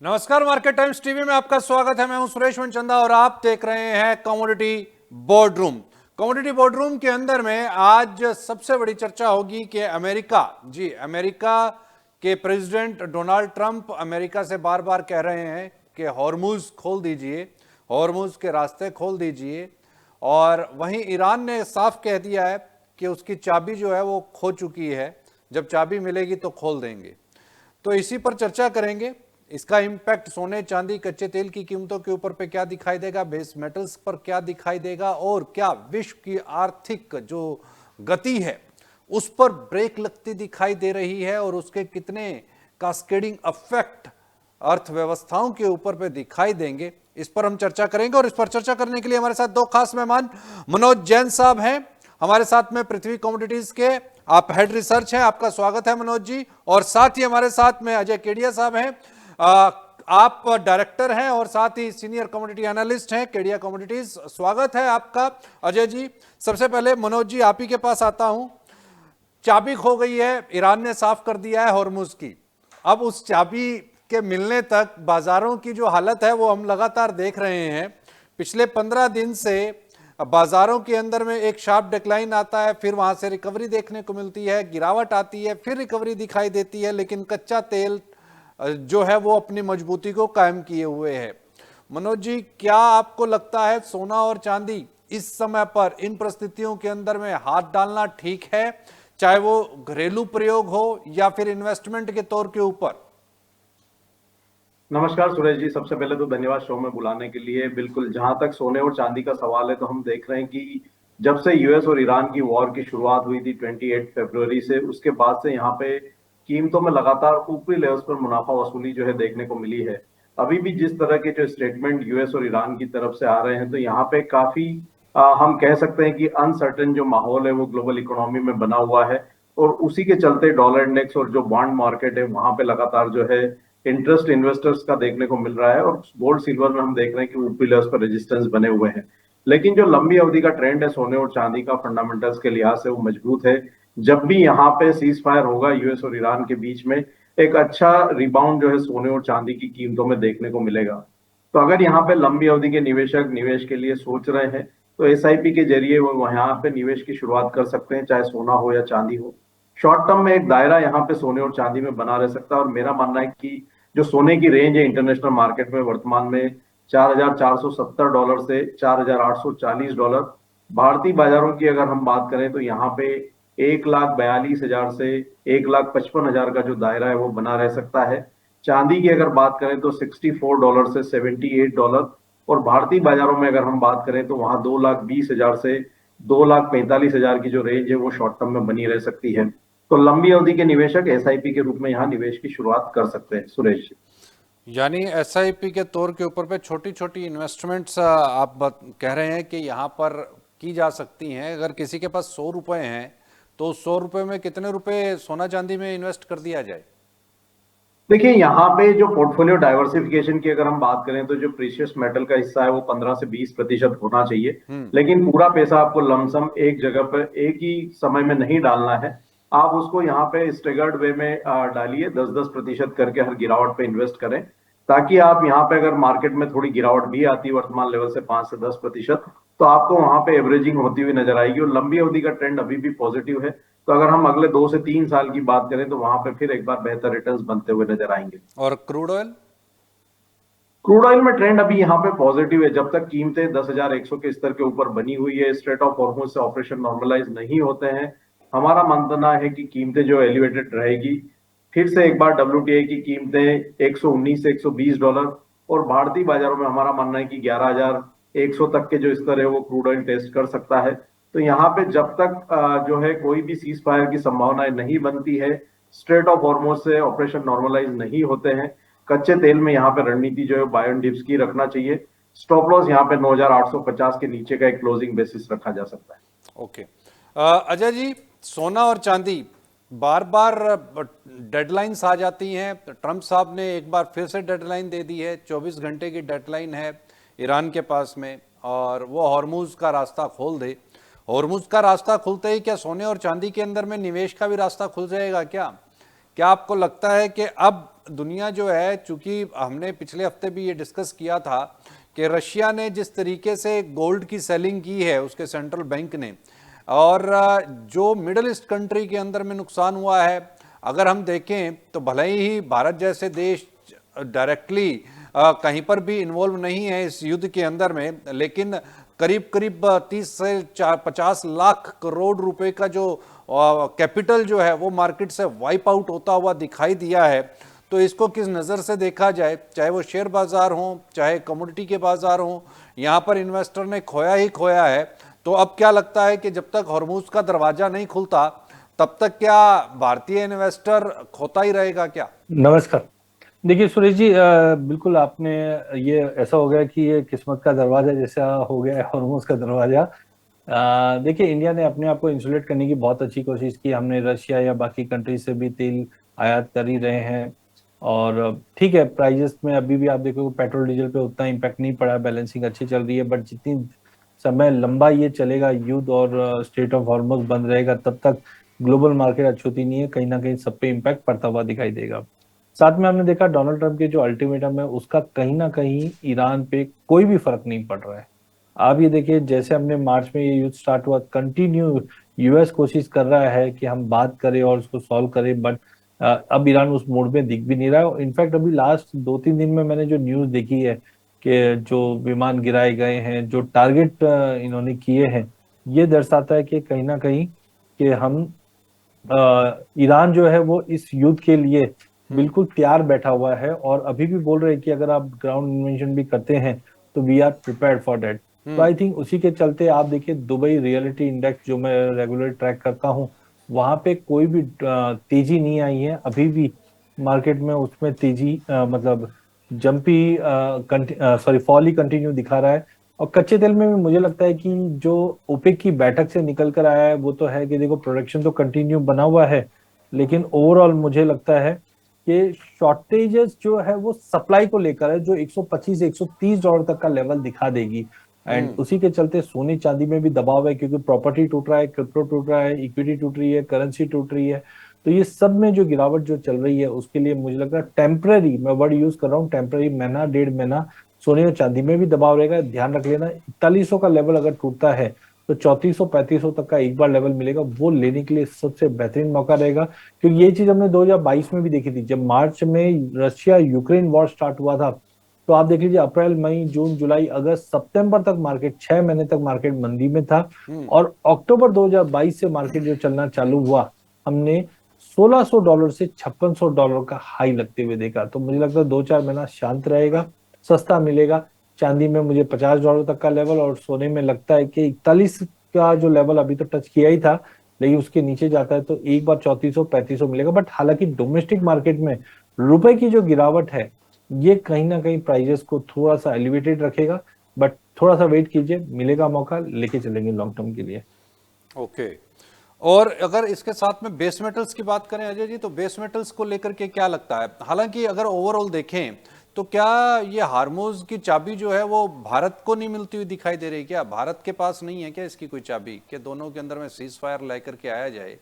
नमस्कार, market times TV में आपका स्वागत है। मैं हूं सुरेश मनचंदा और आप देख रहे हैं कमोडिटी बोर्डरूम। कमोडिटी बोर्डरूम के अंदर में आज सबसे बड़ी चर्चा होगी कि अमेरिका के प्रेसिडेंट डोनाल्ड ट्रंप अमेरिका से बार बार कह रहे हैं कि हॉर्मुज खोल दीजिए, हॉर्मुज के रास्ते खोल दीजिए। और वहीं ईरान ने साफ कह दिया है कि उसकी चाबी जो है वो खो चुकी है, जब चाबी मिलेगी तो खोल देंगे। तो इसी पर चर्चा करेंगे। इसका इंपैक्ट सोने, चांदी, कच्चे तेल की कीमतों के ऊपर पे क्या दिखाई देगा, बेस मेटल्स पर क्या दिखाई देगा, और क्या विश्व की आर्थिक जो गति है उस पर ब्रेक लगती दिखाई दे रही है, और उसके कितने कास्केडिंग इफेक्ट अर्थव्यवस्थाओं के ऊपर पे दिखाई देंगे, इस पर हम चर्चा करेंगे। और इस पर चर्चा करने के लिए हमारे साथ दो खास मेहमान मनोज जैन साहब हैं, हमारे साथ में पृथ्वी कमोडिटीज के आप हेड रिसर्च हैं, आपका स्वागत है मनोज जी। और साथ ही हमारे साथ में अजय केडिया साहब हैं, आप डायरेक्टर हैं और साथ ही सीनियर कमोडिटी एनालिस्ट हैं केडिया कमोडिटीज। स्वागत है आपका अजय जी। सबसे पहले मनोज जी, आप ही के पास आता हूं। चाबी खो गई है, ईरान ने साफ कर दिया है हॉर्मुज की। अब उस चाबी के मिलने तक बाजारों की जो हालत है वो हम लगातार देख रहे हैं। पिछले 15 दिन से बाजारों के अंदर में एक शार्प डिक्लाइन आता है, फिर वहां से रिकवरी देखने को मिलती है, गिरावट आती है, फिर रिकवरी दिखाई देती है, लेकिन कच्चा तेल जो है वो अपनी मजबूती को कायम किए हुए है। मनोज जी, क्या आपको लगता है सोना और चांदी इस समय पर इन परिस्थितियों के अंदर में हाथ डालना ठीक है, चाहे वो घरेलू प्रयोग हो या फिर इन्वेस्टमेंट के तौर के ऊपर? नमस्कार सुरेश जी, सबसे पहले तो धन्यवाद शो में बुलाने के लिए। बिल्कुल, जहां तक सोने और चांदी का सवाल है तो हम देख रहे हैं कि जब से यूएस और ईरान की वॉर की शुरुआत हुई थी 28 फरवरी से, उसके बाद से यहाँ पे कीमतों में लगातार ऊपरी लेवल्स पर मुनाफा वसूली जो है देखने को मिली है। अभी भी जिस तरह के जो स्टेटमेंट यूएस और ईरान की तरफ से आ रहे हैं तो यहाँ पे काफी हम कह सकते हैं कि अनसर्टेन जो माहौल है वो ग्लोबल इकोनॉमी में बना हुआ है, और उसी के चलते डॉलर इंडेक्स और जो बॉन्ड मार्केट है वहां पे लगातार जो है इंटरेस्ट इन्वेस्टर्स का देखने को मिल रहा है, और गोल्ड सिल्वर में हम देख रहे हैं कि ऊपरी लेवल्स पर रेजिस्टेंस बने हुए हैं। लेकिन जो लंबी अवधि का ट्रेंड है सोने और चांदी का फंडामेंटल्स के लिहाज से वो मजबूत है। जब भी यहाँ पे सीज फायर होगा यूएस और ईरान के बीच में, एक अच्छा रिबाउंड जो है सोने और चांदी की कीमतों में देखने को मिलेगा। तो अगर यहाँ पे लंबी अवधि के निवेशक निवेश के लिए सोच रहे हैं तो एसआईपी के जरिए वो यहाँ पे निवेश की शुरुआत कर सकते हैं, चाहे सोना हो या चांदी हो। शॉर्ट टर्म में एक दायरा यहाँ पे सोने और चांदी में बना रह सकता है, और मेरा मानना है कि जो सोने की रेंज है इंटरनेशनल मार्केट में वर्तमान में $4,470 से $4,840। भारतीय बाजारों की अगर हम बात करें तो यहाँ पे 1,42,000 से 1,55,000 का जो दायरा है वो बना रह सकता है। चांदी की अगर बात करें तो $64 से $78, और भारतीय बाजारों में अगर हम बात करें तो वहां 2,20,000 से 2,45,000 की जो रेंज है वो शॉर्ट टर्म में बनी रह सकती है। तो लंबी अवधि के निवेशक एसआईपी के रूप में यहाँ निवेश की शुरुआत कर सकते हैं सुरेश जी। यानी एसआईपी के तौर के ऊपर पे छोटी छोटी इन्वेस्टमेंट्स आप कह रहे हैं कि यहाँ पर की जा सकती हैं। अगर किसी के पास 100 रुपए हैं तो 100 रुपए में कितने रुपए सोना चांदी में इन्वेस्ट कर दिया जाए? देखिए, यहाँ पे जो पोर्टफोलियो डाइवर्सिफिकेशन की अगर हम बात करें तो जो प्रीशियस मेटल का हिस्सा है वो 15 से 20% होना चाहिए। लेकिन पूरा पैसा आपको लमसम एक जगह पर एक ही समय में नहीं डालना है। आप उसको यहाँ पे स्टेगर्ड वे में डालिए, 10-10% करके हर गिरावट पे इन्वेस्ट करें, ताकि आप यहाँ पे अगर मार्केट में थोड़ी गिरावट भी आती है वर्तमान लेवल से 5 से 10%, तो आपको वहां पे एवरेजिंग होती हुई नजर आएगी, और लंबी अवधि का ट्रेंड अभी भी पॉजिटिव है। तो अगर हम अगले 2 से 3 साल की बात करें तो वहां पे फिर एक बार बेहतर रिटर्न्स बनते हुए नजर आएंगे। और क्रूड ऑयल? क्रूड ऑयल में ट्रेंड अभी यहाँ पे पॉजिटिव है। जब तक कीमतें 10,100 के स्तर के ऊपर बनी हुई है, स्ट्रेट ऑफ हॉर्मोज से ऑपरेशन नॉर्मलाइज नहीं होते हैं, हमारा मानना है कि कीमतें जो एलिवेटेड रहेगी। फिर से एक बार डब्ल्यूटीआई की कीमतें 119 से $120, और भारतीय बाजारों में हमारा मानना है कि 11,100 तक के जो स्तर है वो क्रूड ऑयल टेस्ट कर सकता है। तो यहाँ पे जब तक जो है कोई भी सीज फायर की संभावनाएं नहीं बनती है, स्ट्रेट ऑफ हॉर्मोज से ऑपरेशन नॉर्मलाइज नहीं होते हैं, कच्चे तेल में यहाँ पे रणनीति जो है बाय एंड डिप्स की रखना चाहिए। स्टॉप लॉस यहाँ पे 9,850 के नीचे का एक क्लोजिंग बेसिस रखा जा सकता है। ओके। अजय जी, सोना और चांदी बार बार डेडलाइंस आ जाती हैं। ट्रंप साहब ने एक बार फिर से डेडलाइन दे दी है, 24 घंटे की डेडलाइन है ईरान के पास में, और वो हॉर्मुज का रास्ता खोल दे। हॉर्मुज का रास्ता खुलते ही क्या सोने और चांदी के अंदर में निवेश का भी रास्ता खुल जाएगा क्या? क्या आपको लगता है कि अब दुनिया जो है, चूंकि हमने पिछले हफ्ते भी ये डिस्कस किया था कि रशिया ने जिस तरीके से गोल्ड की सेलिंग की है उसके सेंट्रल बैंक ने, और जो मिडल ईस्ट कंट्री के अंदर में नुकसान हुआ है, अगर हम देखें तो भले ही भारत जैसे देश डायरेक्टली कहीं पर भी इन्वॉल्व नहीं है इस युद्ध के अंदर में, लेकिन करीब करीब 30 से 50 लाख करोड़ रुपए का जो कैपिटल जो है वो मार्केट से वाइप आउट होता हुआ दिखाई दिया है। तो इसको किस नज़र से देखा जाए, चाहे वो शेयर बाजार हो, चाहे कमोडिटी के बाजार हो, यहाँ पर इन्वेस्टर ने खोया ही खोया है। तो अब क्या लगता है कि जब तक हॉर्मूज का दरवाजा नहीं खुलता तब तक क्या भारतीय इन्वेस्टर खोता ही रहेगा क्या? नमस्कार। देखिए सुरेश जी, बिल्कुल आपने, ये ऐसा हो गया कि ये किस्मत का दरवाजा जैसा हो गया है, हॉर्मूज का दरवाजा। देखिए इंडिया ने अपने आप को इंसुलेट करने की बहुत अच्छी कोशिश की। हमने रशिया या बाकी कंट्री से भी तेल आयात कर ही रहे हैं, और ठीक है, प्राइजेस में अभी भी आप देखोगे पेट्रोल डीजल पे उतना इम्पैक्ट नहीं पड़ा, बैलेंसिंग अच्छी चल रही है। बट जितनी समय लंबा ये चलेगा युद्ध और स्टेट ऑफ हॉर्मूज बंद रहेगा, तब तक ग्लोबल मार्केट अच्छोती नहीं है, कहीं ना कहीं सब पे इम्पैक्ट पड़ता हुआ दिखाई देगा। साथ में हमने देखा डोनाल्ड ट्रंप के जो अल्टीमेटम है उसका कहीं ना कहीं ईरान पे कोई भी फर्क नहीं पड़ रहा है। आप ये देखिए, जैसे हमने मार्च में ये युद्ध स्टार्ट हुआ, कंटिन्यू यूएस कोशिश कर रहा है कि हम बात करें और उसको सॉल्व करें, बट अब ईरान उस मोड में दिख भी नहीं रहा है। इनफैक्ट अभी लास्ट 2-3 दिन में मैंने जो न्यूज देखी है कि जो विमान गिराए गए हैं, जो टारगेट इन्होंने किए हैं, ये दर्शाता है कि कहीं ना कहीं कि हम ईरान जो है वो इस युद्ध के लिए बिल्कुल तैयार बैठा हुआ है, और अभी भी बोल रहे हैं कि अगर आप ग्राउंड इन्वेंशन भी करते हैं तो we are prepared for that. तो आई थिंक उसी के चलते आप देखिए दुबई रियलिटी इंडेक्स जो मैं रेगुलर ट्रैक करता हूँ, वहां पे कोई भी तेजी नहीं आई है अभी भी मार्केट में। उसमें तेजी मतलब जंपी सॉरी फॉल ही कंटिन्यू दिखा रहा है। और कच्चे तेल में भी मुझे लगता है कि जो ओपेक की बैठक से निकल कर आया है वो तो है कि देखो प्रोडक्शन तो कंटिन्यू बना हुआ है, लेकिन ओवरऑल मुझे लगता है कि शॉर्टेजेस जो है वो सप्लाई को लेकर है, जो 125 से $130 तक का लेवल दिखा देगी। एंड उसी के चलते सोने चांदी में भी दबाव है, क्योंकि प्रॉपर्टी टूट रहा है, क्रिप्टो टूट रहा है, इक्विटी टूट रही है, करेंसी टूट रही है। तो ये सब में जो गिरावट जो चल रही है उसके लिए मुझे लगता है टेम्पररी, मैं वर्ड यूज कर रहा हूँ टेम्पररी, महीना 1.5 महीना सोने और चांदी में भी दबाव रहेगा। ध्यान रख लेना 4100 का लेवल अगर टूटता है तो 3400-3500 तक का एक बार लेवल मिलेगा, वो लेने के लिए सबसे बेहतरीन मौका रहेगा। क्योंकि ये चीज हमने 2022 में भी देखी थी, जब मार्च में रशिया यूक्रेन वॉर स्टार्ट हुआ था। तो आप देख लीजिए अप्रैल मई जून जुलाई अगस्त सितंबर तक मार्केट 6 महीने तक मार्केट मंदी में था, और अक्टूबर 2022 से मार्केट जो चलना चालू हुआ, हमने $1600 से $5600 का हाई लगते हुए देखा। तो मुझे लगता है 2-4 महीना शांत रहेगा, सस्ता मिलेगा। चांदी में मुझे $50 तक का लेवल, और सोने में लगता है कि 41 का जो लेवल अभी तो टच किया ही था, लेकिन उसके नीचे जाता है तो एक बार 3400-3500 मिलेगा। बट हालांकि डोमेस्टिक मार्केट में रुपए की जो गिरावट है ये कहीं ना कहीं प्राइजेस को थोड़ा सा एलिवेटेड रखेगा। बट थोड़ा सा वेट कीजिए, मिलेगा मौका, लेके चलेंगे लॉन्ग टर्म के लिए। ओके। और अगर इसके साथ में बेस मेटल्स की बात करें अजय जी, तो बेस मेटल्स को लेकर के क्या लगता है? हालांकि अगर ओवरऑल देखें तो क्या ये हार्मोज की चाबी जो है वो भारत को नहीं मिलती हुई दिखाई दे रही? क्या भारत के पास नहीं है क्या इसकी कोई चाबी कि दोनों के अंदर में सीज फायर लेकर के आया जाए?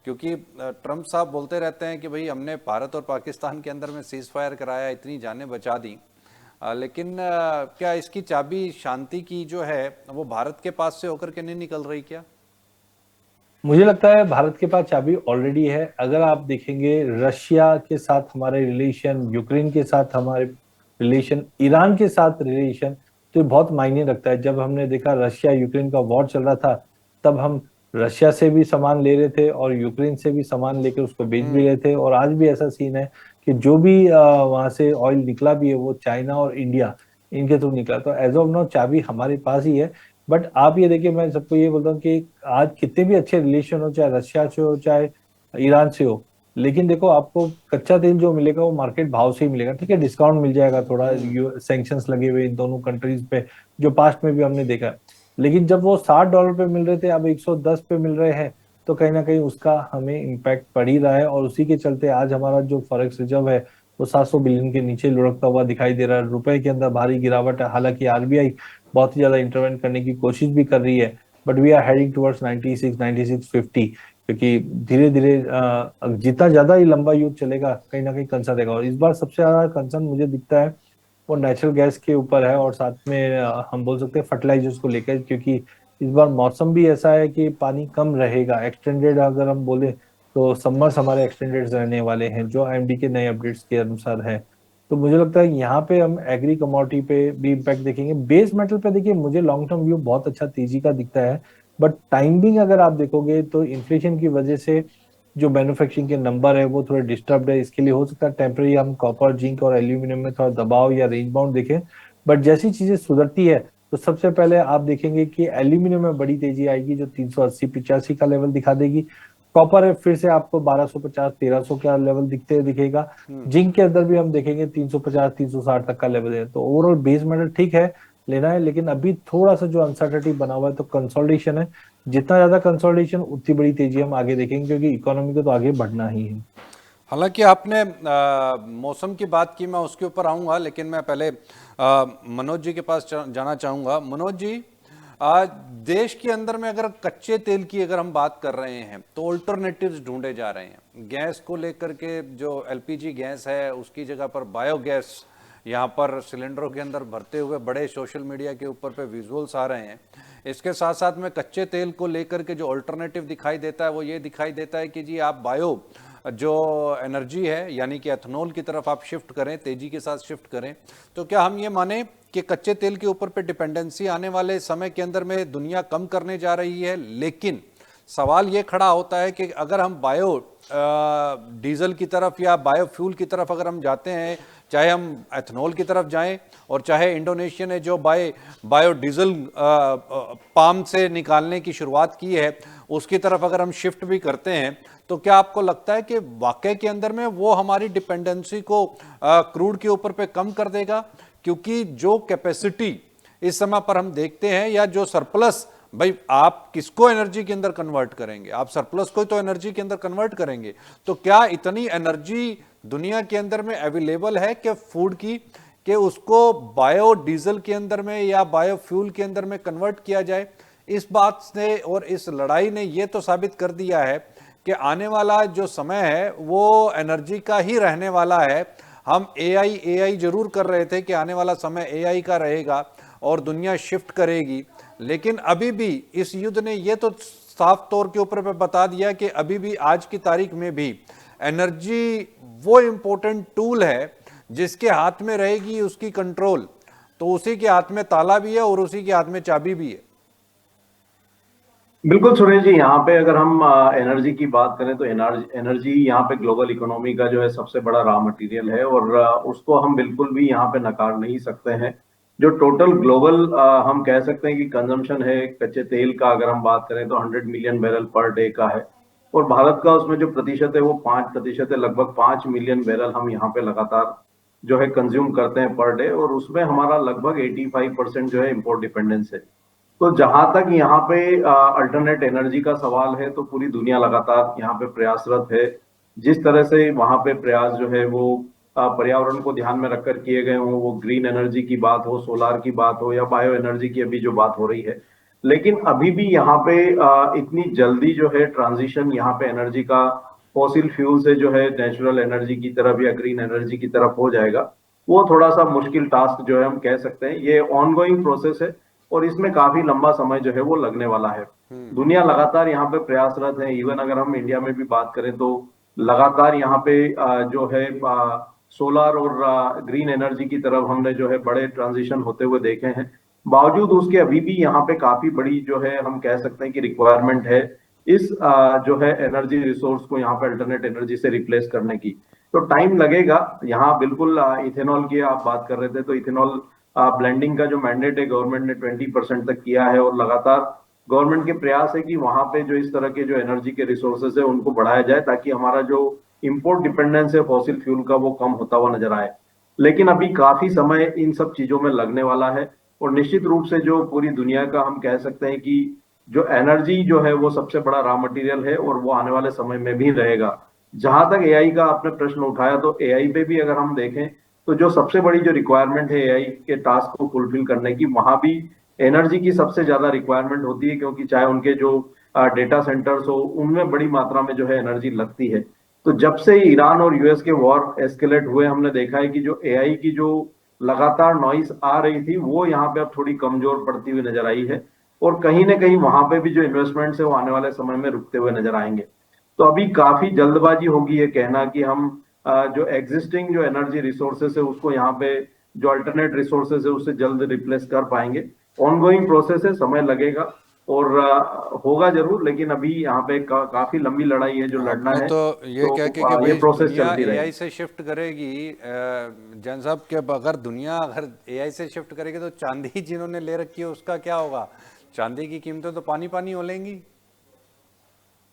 क्योंकि ट्रंप साहब बोलते रहते हैं कि भाई हमने भारत और पाकिस्तान के अंदर में सीज फायर कराया, इतनी जानें बचा दी, लेकिन क्या इसकी चाबी शांति की जो है वो भारत के पास से होकर के नहीं निकल रही क्या? मुझे लगता है भारत के पास चाबी ऑलरेडी है। अगर आप देखेंगे रशिया के साथ हमारे रिलेशन, यूक्रेन के साथ हमारे रिलेशन, ईरान के साथ रिलेशन, तो ये बहुत मायने रखता है। जब हमने देखा रशिया यूक्रेन का वॉर चल रहा था, तब हम रशिया से भी सामान ले रहे थे और यूक्रेन से भी सामान लेकर उसको बेच भी रहे थे। और आज भी ऐसा सीन है कि जो भी वहां से ऑयल निकला भी है वो चाइना और इंडिया, इनके थ्रू निकला। तो एज ऑफ नाउ चाबी हमारे पास ही है। बट आप ये देखिए, मैं सबको ये बोलता हूँ कि आज कितने भी अच्छे रिलेशन हो, चाहे रशिया से हो चाहे ईरान से हो, लेकिन देखो आपको कच्चा तेल जो मिलेगा वो मार्केट भाव से ही मिलेगा। ठीक है, डिस्काउंट मिल जाएगा थोड़ा, सैंक्शंस लगे हुए इन दोनों कंट्रीज पे, जो पास्ट में भी हमने देखा है। लेकिन जब वो $60 पे मिल रहे थे, अब 110 पे मिल रहे हैं, तो कहीं ना कहीं उसका हमें इम्पैक्ट पड़ ही रहा है। और उसी के चलते आज हमारा जो फॉरेक्स रिजर्व है वो 700 बिलियन के नीचे लुढ़कता हुआ दिखाई दे रहा है। रुपए के अंदर भारी गिरावट है। हालांकि आरबीआई बहुत ही ज्यादा इंटरवेंट करने की कोशिश भी कर रही है, but we are heading towards 96, 96.50। क्योंकि धीरे धीरे जितना ज्यादा ही लंबा युद्ध चलेगा कहीं ना कहीं कंसर्न रहेगा। और इस बार सबसे ज्यादा कंसर्न मुझे दिखता है वो नेचुरल गैस के ऊपर है, और साथ में हम बोल सकते हैं फर्टिलाइजर्स को लेकर, क्योंकि इस बार मौसम भी ऐसा है कि पानी कम रहेगा। एक्सटेंडेड अगर हम बोले तो समर्स हमारे एक्सटेंडेड रहने वाले हैं जो आईएमडी के नए अपडेट्स के अनुसार है। तो मुझे लगता है यहाँ पे हम एग्री कमोडिटी पे भी इम्पैक्ट देखेंगे। बेस मेटल पे देखिए मुझे लॉन्ग टर्म व्यू बहुत अच्छा तेजी का दिखता है, बट टाइमिंग अगर आप देखोगे तो इन्फ्लेशन की वजह से जो मैन्युफैक्चरिंग के नंबर है वो थोड़े डिस्टर्ब है। इसके लिए हो सकता है टेम्पररी हम कॉपर, जिंक और एल्यूमिनियम में थोड़ा दबाव या रेंज बाउंड देखें। बट जैसी चीजें सुधरती है तो सबसे पहले आप देखेंगे कि एल्यूमिनियम में बड़ी तेजी आएगी जो 380-85 का लेवल दिखा देगी। कॉपर है फिर से आपको 1250-1300 का लेवल दिखेगा। जिंक के अंदर भी हम देखेंगे 350-360 तक का लेवल है। तो ओवरऑल बेस मेटल ठीक है, लेना है, लेकिन अभी थोड़ा सा जो अनसर्टेनिटी बना हुआ है तो कंसोलिडेशन है। जितना ज्यादा कंसोलिडेशन उतनी बड़ी तेजी हम आगे देखेंगे, क्योंकि इकोनॉमी को तो आगे बढ़ना ही है। हालांकि आपने मौसम की बात की, मैं उसके ऊपर आऊंगा, लेकिन मैं पहले मनोज जी के पास जाना चाहूंगा। मनोज जी, आज देश के अंदर में अगर कच्चे तेल की अगर हम बात कर रहे हैं तो ऑल्टरनेटिव्स ढूंढे जा रहे हैं। गैस को लेकर के जो एलपीजी गैस है उसकी जगह पर बायोगैस यहाँ पर सिलेंडरों के अंदर भरते हुए बड़े सोशल मीडिया के ऊपर पे विजुअल्स आ रहे हैं। इसके साथ साथ में कच्चे तेल को लेकर के जो अल्टरनेटिव दिखाई देता है वो ये दिखाई देता है कि जी आप बायो जो एनर्जी है यानी कि एथनॉल की तरफ आप शिफ्ट करें, तेजी के साथ शिफ्ट करें। तो क्या हम ये माने कि कच्चे तेल के ऊपर पे डिपेंडेंसी आने वाले समय के अंदर में दुनिया कम करने जा रही है? लेकिन सवाल ये खड़ा होता है कि अगर हम बायो डीजल की तरफ या बायोफ्यूल की तरफ अगर हम जाते हैं, चाहे हम एथनॉल की तरफ जाएं और चाहे इंडोनेशिया ने जो बायोडीजल पाम से निकालने की शुरुआत की है उसकी तरफ अगर हम शिफ्ट भी करते हैं, तो क्या आपको लगता है कि वाकई के अंदर में वो हमारी डिपेंडेंसी को क्रूड के ऊपर पे कम कर देगा? क्योंकि जो कैपेसिटी इस समय पर हम देखते हैं या जो सरप्लस, भाई आप किसको एनर्जी के अंदर कन्वर्ट करेंगे? आप सरप्लस को तो एनर्जी के अंदर कन्वर्ट करेंगे। तो क्या इतनी एनर्जी दुनिया के अंदर में अवेलेबल है कि फूड की कि उसको बायोडीजल के अंदर में या बायोफ्यूल के अंदर में कन्वर्ट किया जाए? इस बात से और इस लड़ाई ने यह तो साबित कर दिया है कि आने वाला जो समय है वो एनर्जी का ही रहने वाला है। हम एआई जरूर कर रहे थे कि आने वाला समय एआई का रहेगा और दुनिया शिफ्ट करेगी, लेकिन अभी भी इस युद्ध ने यह तो साफ तौर के ऊपर पे बता दिया कि अभी भी आज की तारीख में भी एनर्जी वो इंपॉर्टेंट टूल है जिसके हाथ में रहेगी उसकी कंट्रोल, तो उसी के हाथ में ताला भी है और उसी के हाथ में चाबी भी है। बिल्कुल सुरेश जी, यहाँ पे अगर हम एनर्जी की बात करें तो एनर्जी यहाँ पे ग्लोबल इकोनॉमी का जो है सबसे बड़ा रॉ मटेरियल है, और उसको हम बिल्कुल भी यहाँ पे नकार नहीं सकते हैं। जो टोटल ग्लोबल हम कह सकते हैं कि कंजम्पशन है कच्चे तेल का, अगर हम बात करें तो 100 मिलियन बैरल पर डे का है, और भारत का उसमें जो प्रतिशत है वो 5% है। लगभग 5 मिलियन बैरल हम यहाँ पे लगातार जो है कंज्यूम करते हैं पर डे, और उसमें हमारा लगभग 85% जो है इम्पोर्ट डिपेंडेंस है। तो जहां तक यहाँ पे अल्टरनेट एनर्जी का सवाल है तो पूरी दुनिया लगातार यहाँ पे प्रयासरत है। जिस तरह से वहां पे प्रयास जो है वो पर्यावरण को ध्यान में रखकर किए गए हों, वो ग्रीन एनर्जी की बात हो, सोलार की बात हो या बायो एनर्जी की अभी जो बात हो रही है, लेकिन अभी भी यहाँ पे इतनी जल्दी जो है ट्रांजिशन यहाँ पे एनर्जी का फॉसिल फ्यूल से जो है नेचुरल एनर्जी की तरफ या ग्रीन एनर्जी की तरफ हो जाएगा, वो थोड़ा सा मुश्किल टास्क जो है हम कह सकते हैं। ये ऑनगोइंग प्रोसेस है और इसमें काफी लंबा समय जो है वो लगने वाला है। दुनिया लगातार यहाँ पे प्रयासरत है। इवन अगर हम इंडिया में भी बात करें तो लगातार यहाँ पे जो है सोलर और ग्रीन एनर्जी की तरफ हमने जो है बड़े ट्रांजिशन होते हुए देखे हैं। बावजूद उसके अभी भी यहाँ पे काफी बड़ी जो है हम कह सकते हैं कि रिक्वायरमेंट है इस जो है एनर्जी रिसोर्स को यहाँ पे अल्टरनेट एनर्जी से रिप्लेस करने की। तो टाइम लगेगा। यहाँ बिल्कुल इथेनॉल की आप बात कर रहे थे, तो इथेनॉल ब्लेंडिंग का जो मैंडेट है गवर्नमेंट ने 20% तक किया है, और लगातार गवर्नमेंट के प्रयास है कि वहां पे जो इस तरह के जो एनर्जी के रिसोर्सेज है उनको बढ़ाया जाए, ताकि हमारा जो इंपोर्ट डिपेंडेंस है फॉसिल फ्यूल का वो कम होता हुआ नजर आए। लेकिन अभी काफी समय इन सब चीजों में लगने वाला है, और निश्चित रूप से जो पूरी दुनिया का हम कह सकते हैं कि जो एनर्जी जो है वो सबसे बड़ा रॉ मटेरियल है, और वो आने वाले समय में भी रहेगा। जहां तक एआई का आपने प्रश्न उठाया, तो एआई पे भी अगर हम देखें तो जो सबसे बड़ी जो रिक्वायरमेंट है एआई के टास्क को फुलफिल करने की, वहां भी एनर्जी की सबसे ज्यादा रिक्वायरमेंट होती है, क्योंकि चाहे उनके जो डेटा सेंटर्स हो, उनमें बड़ी मात्रा में जो है एनर्जी लगती है। तो जब से ईरान और यूएस के वॉर एस्केलेट हुए, हमने देखा है कि जो एआई की जो लगातार नॉइस आ रही थी, वो यहाँ पे अब थोड़ी कमजोर पड़ती हुई नजर आई है। और कहीं ना कहीं वहां पे भी जो इन्वेस्टमेंट्स है वो आने वाले समय में रुकते हुए नजर आएंगे। तो अभी काफी जल्दबाजी होगी ये कहना कि हम जो एग्जिस्टिंग जो एनर्जी रिसोर्सेस है उसको यहाँ पे जो अल्टरनेट रिसोर्सेज है उससे जल्द रिप्लेस कर पाएंगे। ऑनगोइंग प्रोसेस है, समय लगेगा और होगा जरूर, लेकिन अभी यहाँ पे काफी लंबी लड़ाई है जो लड़ना आपने है। तो ये तो कह के कि ये भाई प्रोसेस दुनिया चलती एआई रहेगी। से शिफ्ट करेगी, जैन साहब के अगर दुनिया अगर एआई से शिफ्ट करेगी तो चांदी जिन्होंने ले रखी है उसका क्या होगा? चांदी की कीमतें तो पानी पानी हो लेंगी।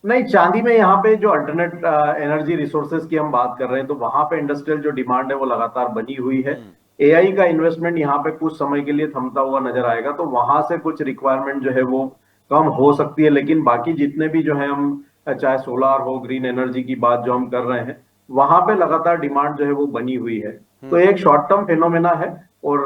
नहीं, चांदी में यहाँ पे जो अल्टरनेट एनर्जी रिसोर्सेज की हम बात कर रहे हैं, तो वहां पे इंडस्ट्रियल जो डिमांड है वो लगातार बनी हुई है। एआई का इन्वेस्टमेंट यहाँ पे कुछ समय के लिए थमता हुआ नजर आएगा, तो वहां से कुछ रिक्वायरमेंट जो है वो कम हो सकती है। लेकिन बाकी जितने भी जो है हम चाहे सोलार हो, ग्रीन एनर्जी की बात जो हम कर रहे हैं, वहां पे लगातार डिमांड जो है वो बनी हुई है। तो एक शॉर्ट टर्म फिनोमेना है और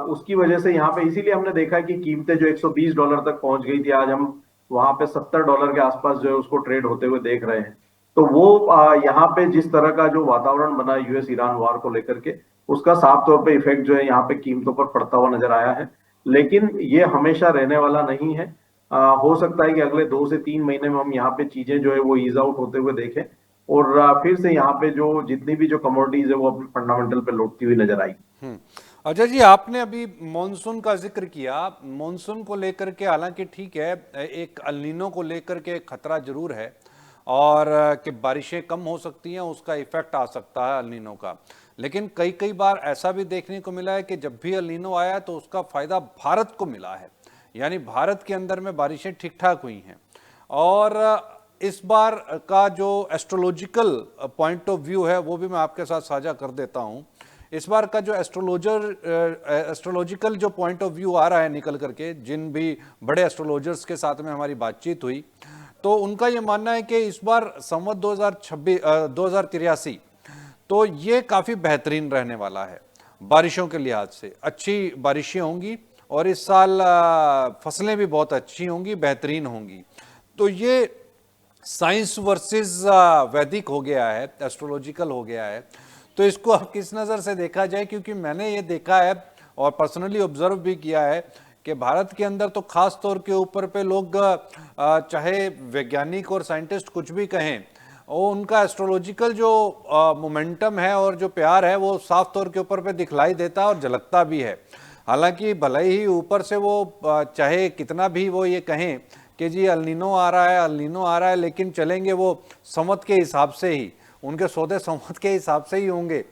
उसकी वजह से यहाँ पे इसीलिए हमने देखा कि कीमतें जो $120 तक पहुंच गई थी, आज हम वहां पे $70 के आसपास जो है उसको ट्रेड होते हुए देख रहे हैं। तो वो यहाँ पे जिस तरह का जो वातावरण बना यूएस ईरान वार को लेकर के, उसका साफ तौर पे इफेक्ट जो है यहाँ पे कीमतों पर पड़ता हुआ नजर आया है। लेकिन ये हमेशा रहने वाला नहीं है। हो सकता है कि अगले 2 से 3 महीने में हम यहाँ पे चीजें जो है वो ईज आउट होते हुए देखें और फिर से यहाँ पे जो जितनी भी जो कमोडिटीज है वो अपने फंडामेंटल पे लौटती हुई नजर आई। अजय जी, आपने अभी मॉनसून का जिक्र किया। मॉनसून को लेकर के हालांकि ठीक है, एक अल्नीनो को लेकर के खतरा जरूर है और कि बारिशें कम हो सकती हैं, उसका इफेक्ट आ सकता है अल्नीनो का। लेकिन कई कई बार ऐसा भी देखने को मिला है कि जब भी अल्नीनो आया तो उसका फायदा भारत को मिला है, यानी भारत के अंदर में बारिशें ठीक ठाक हुई हैं। और इस बार का जो एस्ट्रोलॉजिकल पॉइंट ऑफ व्यू है वो भी मैं आपके साथ साझा कर देता हूं। इस बार का जो एस्ट्रोलॉजिकल जो पॉइंट ऑफ व्यू आ रहा है निकल करके, जिन भी बड़े एस्ट्रोलॉजर्स के साथ में हमारी बातचीत हुई, तो उनका ये मानना है कि इस बार संवत 2083 तो ये काफ़ी बेहतरीन रहने वाला है। बारिशों के लिहाज से अच्छी बारिशें होंगी और इस साल फसलें भी बहुत अच्छी होंगी, बेहतरीन होंगी। तो ये साइंस वर्सेस वैदिक हो गया है, एस्ट्रोलॉजिकल हो गया है। तो इसको अब किस नज़र से देखा जाए, क्योंकि मैंने ये देखा है और पर्सनली ऑब्जर्व भी किया है कि भारत के अंदर तो खास तौर के ऊपर पे लोग चाहे वैज्ञानिक और साइंटिस्ट कुछ भी कहें, वो उनका एस्ट्रोलॉजिकल जो मोमेंटम है और जो प्यार है वो साफ तौर के ऊपर पे दिखलाई देता है और झलकता भी है। हालांकि भले ही ऊपर से वो चाहे कितना भी वो ये कहें कि जी अल्नीनो आ रहा है, अल्नीनो आ रहा है, लेकिन चलेंगे वो संवत के हिसाब से ही, उनके सौदे संवत के हिसाब से ही होंगे।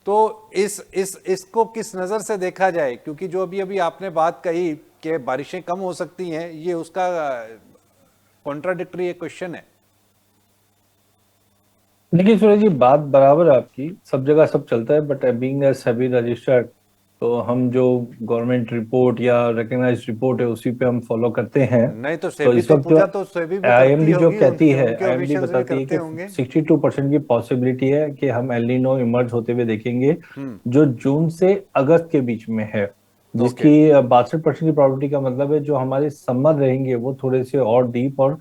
तो इसको किस नज़र से देखा जाए, क्योंकि जो अभी अभी आपने बात कही कि बारिशें कम हो सकती हैं, ये उसका कॉन्ट्राडिक्टरी क्वेश्चन है। देखिए सूरज जी, बात बराबर है आपकी, सब जगह सब चलता है, but being a SEBI registered, तो हम जो गवर्नमेंट रिपोर्ट या रिकग्नाइज्ड रिपोर्ट है उसी पे हम फॉलो करते हैं। नहीं तो तो सेबी इस तो वक्त पूजा तो सेबी भी करती आईएमडी जो होगी, कहती है, उनके आईएमडी ऑफिशियल्स भी बताती है करते कि होंगे। 62% की पॉसिबिलिटी है कि हम एलिनो इमर्ज होते हुए देखेंगे, जो जून से अगस्त के बीच में है, ओके। जिसकी 62% की प्रोबेबिलिटी का मतलब है जो हमारे समर रहेंगे वो थोड़े से और डीप और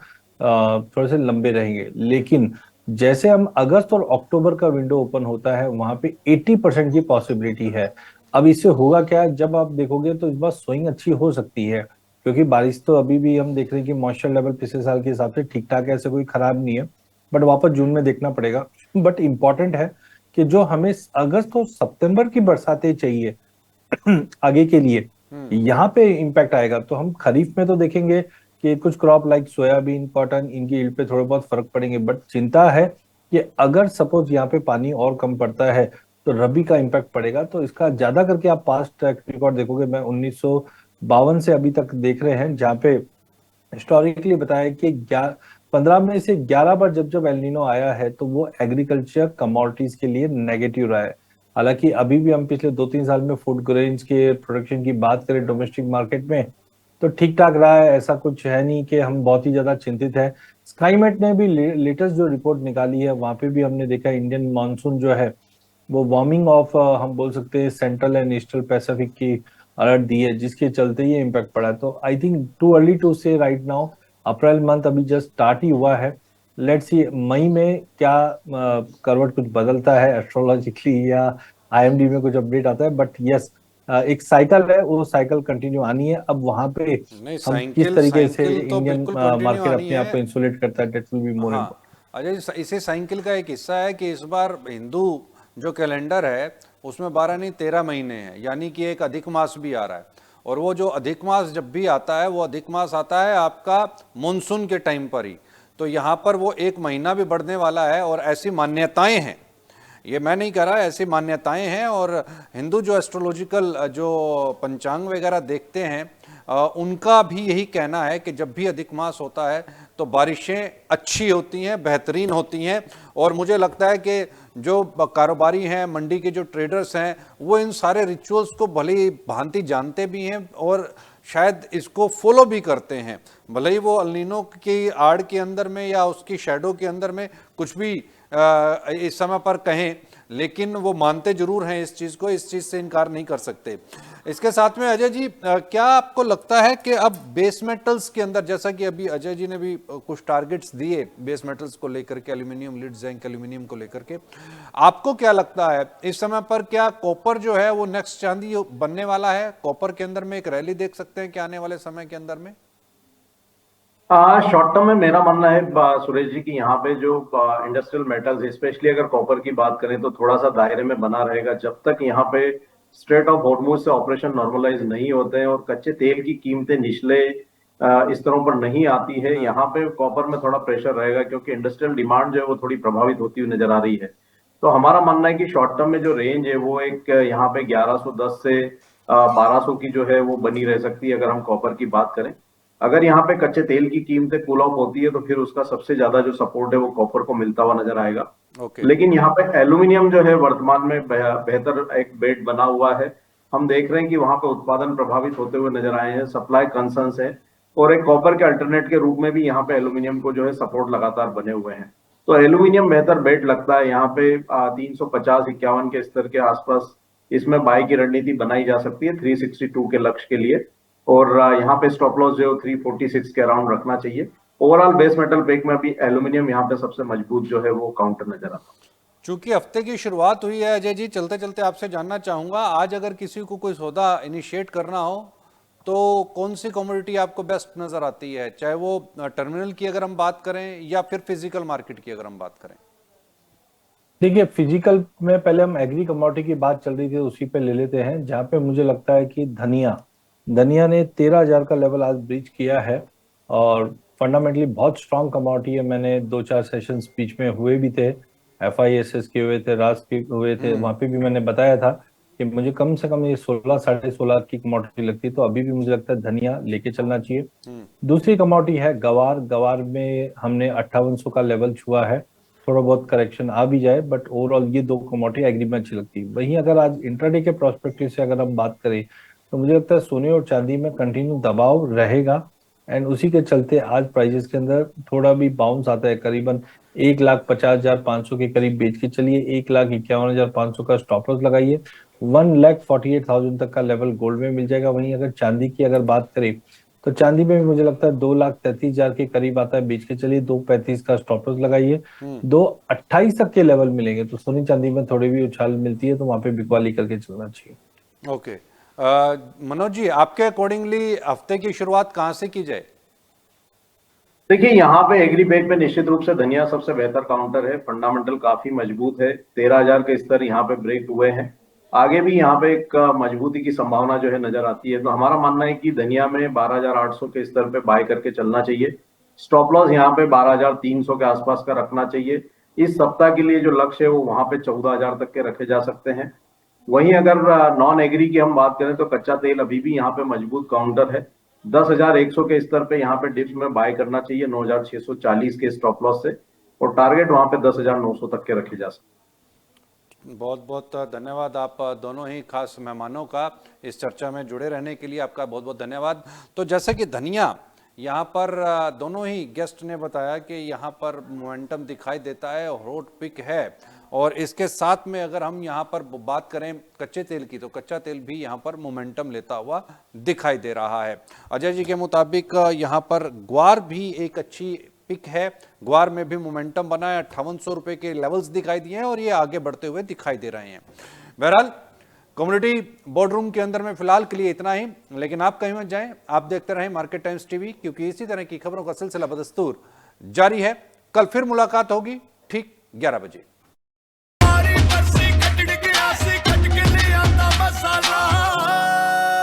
थोड़े से लंबे रहेंगे। लेकिन जैसे हम अगस्त और अक्टूबर का विंडो ओपन होता है, वहां पे 80% की पॉसिबिलिटी है। अब इससे होगा क्या, जब आप देखोगे तो इस बार स्विंग अच्छी हो सकती है, क्योंकि बारिश तो अभी भी हम देख रहे हैं कि मॉइस्चर लेवल पिछले साल के हिसाब से ठीक ठाक है, ऐसे कोई खराब नहीं है, बट वापस जून में देखना पड़ेगा। बट इम्पॉर्टेंट है कि जो हमें अगस्त और सितंबर की बरसातें चाहिए आगे के लिए, यहाँ पे इम्पैक्ट आएगा। तो हम खरीफ में तो देखेंगे कि कुछ क्रॉप लाइक सोयाबीन, कॉटन, इनकी यील्ड पे थोड़े बहुत फर्क पड़ेंगे, बट चिंता है कि अगर सपोज यहाँ पे पानी और कम पड़ता है तो रबी का इम्पैक्ट पड़ेगा। तो इसका ज्यादा करके आप पास्ट ट्रैक रिकॉर्ड देखोगे, मैं 1952 से अभी तक देख रहे हैं, जहाँ पे हिस्टोरिकली बताया कि 15 में से 11 बार जब जब एलनीनो आया है तो वो एग्रीकल्चर कमोडिटीज के लिए नेगेटिव रहा है। हालांकि अभी भी हम पिछले 2-3 साल में फूड ग्रेन्स के प्रोडक्शन की बात करें डोमेस्टिक मार्केट में, तो ठीक ठाक रहा है, ऐसा कुछ है नहीं कि हम बहुत ही ज्यादा चिंतित है। स्काईमेट ने भी लेटेस्ट जो रिपोर्ट निकाली है, वहां पे भी हमने देखा इंडियन मानसून जो है वो वार्मिंग ऑफ हम बोल सकते हैं सेंट्रल एंड ईस्टर्न पैसिफिक की अलर्ट दी है, जिसके चलते ये इम्पैक्ट पड़ा है। तो I think too early to say right now April month अभी जस्ट स्टार्ट ही हुआ है। लेट्स सी मई में क्या करवट कुछ बदलता है एस्ट्रोलॉजिकली या आईएमडी में कुछ अपडेट आता है, बट यस एक साइकिल है, वो साइकिल कंटिन्यू आनी है। अब वहां पे नहीं, हम किस साइकिल तरीके से साइकिल तो इंडियन बिल्कुल कंटिन्यू मार्केट आनी अपने आप है। को इंसुलेट करता है, दैट विल बी मोर हाँ इम्पोर्टेंट। अजय जी, इसी साइकिल का एक हिस्सा है कि इस बार हिंदू जो कैलेंडर है उसमें 12 नहीं 13 महीने हैं, यानी कि एक अधिक मास भी आ रहा है। और वो जो अधिक मास जब भी आता है वो अधिक मास आता है आपका मानसून के टाइम पर ही, तो यहाँ पर वो एक महीना भी बढ़ने वाला है। और ऐसी मान्यताएं हैं, ये मैं नहीं कह रहा, ऐसी मान्यताएं हैं। और हिंदू जो एस्ट्रोलॉजिकल जो पंचांग वगैरह देखते हैं उनका भी यही कहना है कि जब भी अधिक मास होता है तो बारिशें अच्छी होती हैं, बेहतरीन होती हैं। और मुझे लगता है कि जो कारोबारी हैं, मंडी के जो ट्रेडर्स हैं, वो इन सारे रिचुअल्स को भले ही भांति जानते भी हैं और शायद इसको फॉलो भी करते हैं। भले ही वो अल्नीनो की आड़ के अंदर में या उसकी शैडो के अंदर में कुछ भी इस समय पर कहें, लेकिन वो मानते जरूर हैं इस चीज़ को, इस चीज़ से इनकार नहीं कर सकते। इसके साथ में अजय जी, क्या आपको लगता है कि अब बेस मेटल्स के अंदर, जैसा कि अभी अजय जी ने भी कुछ टारगेट्स दिए बेस मेटल्स को लेकर के, एल्यूमिनियम, लीड, जिंक, एल्यूमिनियम को लेकर के, आपको क्या लगता है इस समय पर क्या कॉपर जो है वो नेक्स्ट चांदी बनने वाला है? कॉपर के अंदर में एक रैली देख सकते हैं क्या आने वाले समय के अंदर में? शॉर्ट टर्म में मेरा मानना है सुरेश जी कि यहाँ पे जो इंडस्ट्रियल मेटल्स, स्पेशली अगर कॉपर की बात करें, तो थोड़ा सा दायरे में बना रहेगा जब तक यहाँ पे स्ट्रेट ऑफ हॉर्मुज से ऑपरेशन नॉर्मलाइज नहीं होते हैं और कच्चे तेल की कीमतें निचले स्तरों पर नहीं आती है। यहाँ पे कॉपर में थोड़ा प्रेशर रहेगा क्योंकि इंडस्ट्रियल डिमांड जो है वो थोड़ी प्रभावित होती हुई नजर आ रही है। तो हमारा मानना है कि शॉर्ट टर्म में जो रेंज है वो एक यहाँ पे 1110 से 1200 की जो है वो बनी रह सकती है अगर हम कॉपर की बात करें। अगर यहाँ पे कच्चे तेल की कीमतें कूल ऑफ होती है तो फिर उसका सबसे ज्यादा जो सपोर्ट है वो कॉपर को मिलता हुआ नजर आएगा। ओके। लेकिन यहाँ पे एल्यूमिनियम जो है वर्तमान में बेहतर एक बेट बना हुआ है। हम देख रहे हैं कि वहां पे उत्पादन प्रभावित होते हुए नजर आए हैं, सप्लाई कंसर्न्स है, और एक कॉपर के अल्टरनेट के रूप में भी यहाँ पे एल्यूमिनियम को जो है सपोर्ट लगातार बने हुए हैं। तो एल्यूमिनियम बेहतर बेट लगता है। यहाँ पे 350-51 के स्तर के आसपास इसमें बाय की रणनीति बनाई जा सकती है 362 के लक्ष्य के लिए। और यहाँ पे स्टॉप लॉस जो 346 के अराउंड रखना चाहिए। ओवरऑल बेस मेटल पैक में भी एल्यूमिनियम यहाँ पे सबसे मजबूत जो है वो काउंटर नजर आता है। चूंकि हफ्ते की शुरुआत हुई है अजय जी, चलते चलते आपसे जानना चाहूंगा, आज अगर किसी को कोई सौदा इनिशिएट करना हो तो कौन सी कमोडिटी आपको बेस्ट नजर आती है, चाहे वो टर्मिनल की अगर हम बात करें या फिर फिजिकल मार्केट की अगर हम बात करें? देखिए फिजिकल में पहले हम एग्री कमोडिटी की बात चल रही थी, उसी पे ले लेते हैं, जहाँ पे मुझे लगता है कि धनिया धनिया ने 13,000 का लेवल आज ब्रीच किया है और फंडामेंटली बहुत स्ट्रांग कमोडिटी है। मैंने 2-4 सेशंस बीच में हुए भी थे, FISS के हुए थे, रास के हुए थे, वहां पे भी मैंने बताया था कि मुझे कम से कम ये 16-16.5 की कमोडिटी लगती है। तो अभी भी मुझे लगता है धनिया लेके चलना चाहिए। दूसरी कमोडिटी है गवार। गवार में हमने 5800 का लेवल छुआ है, थोड़ा बहुत करेक्शन आ भी जाए, बट ओवरऑल ये दो कमोडिटी एग्री में अच्छी लगती है। वहीं अगर आज इंट्राडे के प्रोस्पेक्टिव से अगर हम बात करें तो मुझे लगता है सोने और चांदी में कंटिन्यू दबाव रहेगा एंड उसी के चलते आज प्राइजेस के अंदर थोड़ा भी बाउंस आता है। करीबन 1,50,500 के करीब बेच के चलिए, 1,51,500 का स्टॉप लॉस लगाइए, 1,48,000 तक का लेवल गोल्ड में मिल जाएगा। वहीं अगर चांदी की अगर बात करें तो चांदी में भी मुझे लगता है 2,33,000 के करीब आता है, बेच के चलिए, 2,35 का स्टॉप लॉस लगाइए, 2,28 तक के लेवल मिलेंगे। तो सोनी चांदी में थोड़ी भी उछाल मिलती है तो वहां पे बिकवाली करके चलना चाहिए। ओके। मनोज जी, आपके अकॉर्डिंगली हफ्ते की शुरुआत कहां से की जाए? देखिए यहाँ पे एग्री बेट पे निश्चित रूप से धनिया सबसे बेहतर काउंटर है। फंडामेंटल काफी मजबूत है, 13,000 के स्तर यहाँ पे ब्रेक हुए हैं। आगे भी यहाँ पे एक मजबूती की संभावना जो है नजर आती है। तो हमारा मानना है कि धनिया में 12,800 के स्तर पे बाय करके चलना चाहिए। स्टॉप लॉस यहाँ पे 12,300 के आसपास का रखना चाहिए। इस सप्ताह के लिए जो लक्ष्य है वो वहां पे 14,000 तक के रखे जा सकते हैं। वहीं अगर नॉन एग्री की हम बात करें तो कच्चा तेल अभी भी यहाँ पे मजबूत काउंटर है। 10,100 के स्तर पे यहाँ पे डिप्स में बाय करना चाहिए 9,640 के स्टॉप लॉस से, और टारगेट वहां पे 10,900 तक के रखे जा सकते। बहुत बहुत धन्यवाद आप दोनों ही खास मेहमानों का इस चर्चा में जुड़े रहने के लिए, आपका बहुत बहुत धन्यवाद। तो जैसे कि धनिया यहाँ पर दोनों ही गेस्ट ने बताया कि यहाँ पर मोमेंटम दिखाई देता है, हॉट पिक है और इसके साथ में अगर हम यहाँ पर बात करें कच्चे तेल की, तो कच्चा तेल भी यहाँ पर मोमेंटम लेता हुआ दिखाई दे रहा है। अजय जी के मुताबिक यहाँ पर ग्वार भी एक अच्छी पिक है, ग्वार में भी मोमेंटम बना है, 5800 रुपए के लेवल्स दिखाई दिए हैं और ये आगे बढ़ते हुए दिखाई दे रहे हैं। बहरहाल कम्युनिटी बोर्डरूम के अंदर में फिलहाल के लिए इतना ही, लेकिन आप कहीं मत जाएं, आप देखते रहें मार्केट टाइम्स टीवी, क्योंकि इसी तरह की खबरों का सिलसिला बदस्तूर जारी है। कल फिर मुलाकात होगी ठीक 11 बजे।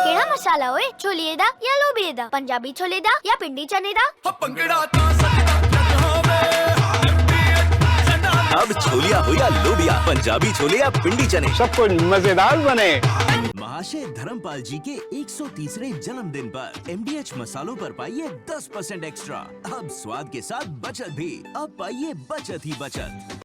केड़ा मसाला होए, छोलिए दा या लोबिए दा, पंजाबी छोले दा या पिंडी चने दा। अब छोलिया हो या लोबिया, पंजाबी छोले या पिंडी चने, सब कुछ मजेदार बने। महाशय धर्मपाल जी के 130वें जन्मदिन पर MDH मसालों पर पाइए 10% एक्स्ट्रा। अब स्वाद के साथ बचत भी, अब पाइए बचत ही बचत।